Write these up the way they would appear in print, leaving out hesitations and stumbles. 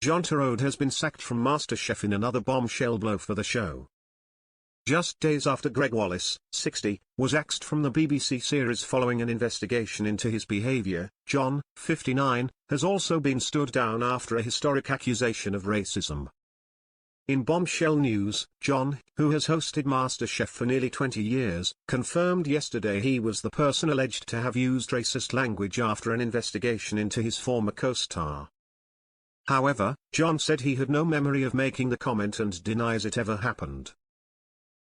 John Torode has been sacked from MasterChef in another bombshell blow for the show. Just days after Greg Wallace, 60, was axed from the BBC series following an investigation into his behaviour, John, 59, has also been stood down after a historic accusation of racism. In bombshell news, John, who has hosted MasterChef for nearly 20 years, confirmed yesterday he was the person alleged to have used racist language after an investigation into his former co-star. However, John said he had no memory of making the comment and denies it ever happened.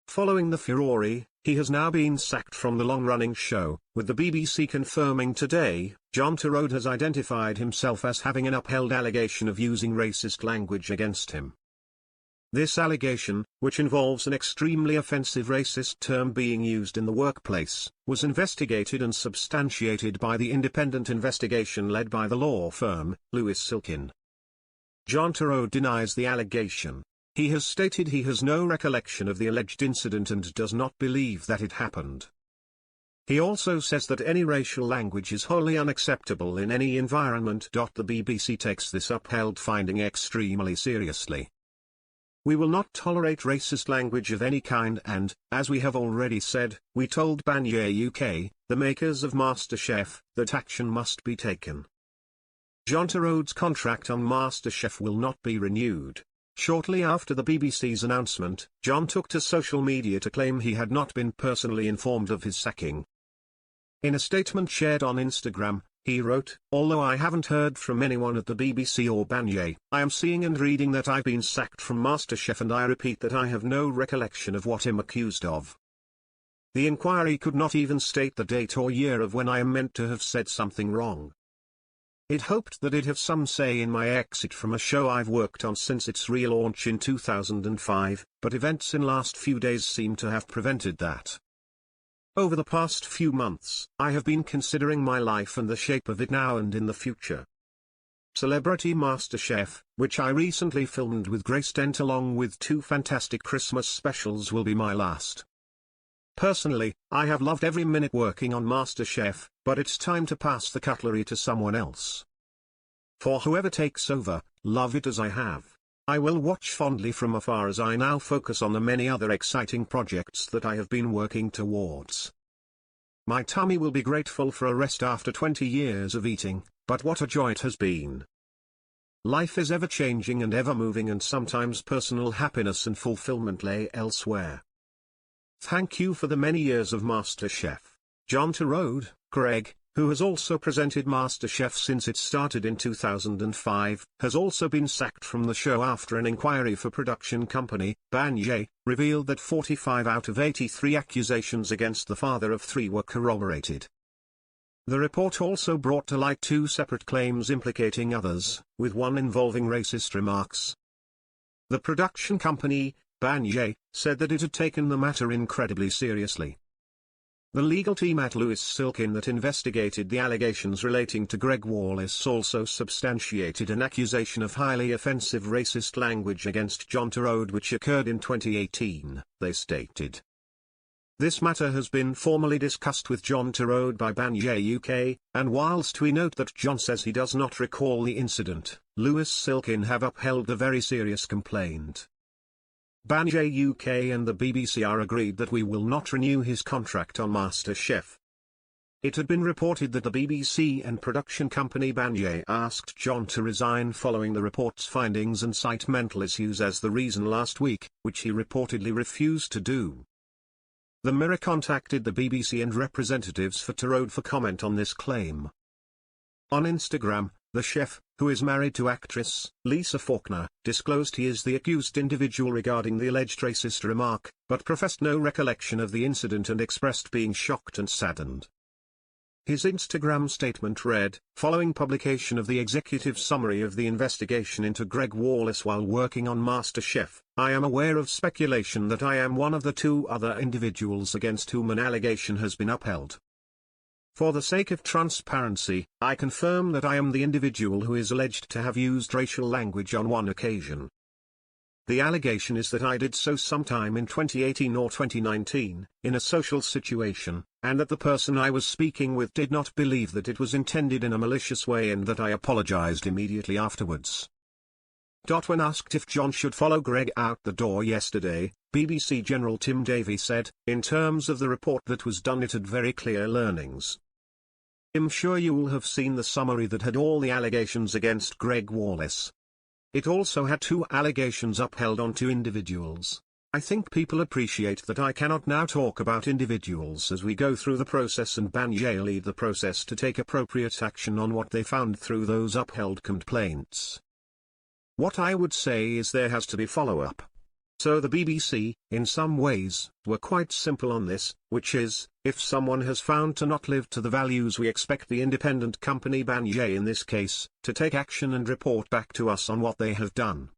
Following the furore, he has now been sacked from the long-running show, with the BBC confirming today, John Torode has identified himself as having an upheld allegation of using racist language against him. This allegation, which involves an extremely offensive racist term being used in the workplace, was investigated and substantiated by the independent investigation led by the law firm, Lewis Silkin. John Torode denies the allegation. He has stated he has no recollection of the alleged incident and does not believe that it happened. He also says that any racial language is wholly unacceptable in any environment. The BBC takes this upheld finding extremely seriously. We will not tolerate racist language of any kind and, as we have already said, we told Banya UK, the makers of MasterChef, that action must be taken. John Torode's contract on MasterChef will not be renewed. Shortly after the BBC's announcement, John took to social media to claim he had not been personally informed of his sacking. In a statement shared on Instagram, he wrote, "Although I haven't heard from anyone at the BBC or Banya, I am seeing and reading that I've been sacked from MasterChef and I repeat that I have no recollection of what I'm accused of. The inquiry could not even state the date or year of when I am meant to have said something wrong. It hoped that it'd have some say in my exit from a show I've worked on since its relaunch in 2005, but events in last few days seem to have prevented that. Over the past few months, I have been considering my life and the shape of it now and in the future. Celebrity MasterChef, which I recently filmed with Grace Dent along with 2 fantastic Christmas specials, will be my last. Personally, I have loved every minute working on MasterChef, but it's time to pass the cutlery to someone else. For whoever takes over, love it as I have. I will watch fondly from afar as I now focus on the many other exciting projects that I have been working towards. My tummy will be grateful for a rest after 20 years of eating, but what a joy it has been. Life is ever changing and ever moving, and sometimes personal happiness and fulfillment lay elsewhere. Thank you for the many years of MasterChef. John Torode, Greg, who has also presented MasterChef since it started in 2005, has also been sacked from the show after an inquiry for production company, Banya, revealed that 45 out of 83 accusations against the father of 3 were corroborated. The report also brought to light 2 separate claims implicating others, with one involving racist remarks. The production company, Banya, said that it had taken the matter incredibly seriously. The legal team at Lewis Silkin that investigated the allegations relating to Greg Wallace also substantiated an accusation of highly offensive racist language against John Torode which occurred in 2018, they stated. This matter has been formally discussed with John Torode by Banya UK, and whilst we note that John says he does not recall the incident, Lewis Silkin have upheld the very serious complaint. Banya UK and the BBC are agreed that we will not renew his contract on MasterChef. It had been reported that the BBC and production company Banya asked John to resign following the report's findings and cite mental issues as the reason last week, which he reportedly refused to do. The Mirror contacted the BBC and representatives for Torode for comment on this claim. On Instagram, the chef, who is married to actress Lisa Faulkner, disclosed he is the accused individual regarding the alleged racist remark, but professed no recollection of the incident and expressed being shocked and saddened. His Instagram statement read, "Following publication of the executive summary of the investigation into Greg Wallace while working on MasterChef, I am aware of speculation that I am one of the 2 other individuals against whom an allegation has been upheld. For the sake of transparency, I confirm that I am the individual who is alleged to have used racial language on one occasion. The allegation is that I did so sometime in 2018 or 2019, in a social situation, and that the person I was speaking with did not believe that it was intended in a malicious way and that I apologized immediately afterwards. When asked if John should follow Greg out the door yesterday, BBC General Tim Davie said, "In terms of the report that was done, it had very clear learnings. I'm sure you will have seen the summary that had all the allegations against Greg Wallace. It also had 2 allegations upheld on 2 individuals. I think people appreciate that I cannot now talk about individuals as we go through the process, and Banjay lead the process to take appropriate action on what they found through those upheld complaints. What I would say is there has to be follow-up." So the BBC, in some ways, were quite simple on this, which is, if someone has found to not live to the values, we expect the independent company, Banjay in this case, to take action and report back to us on what they have done.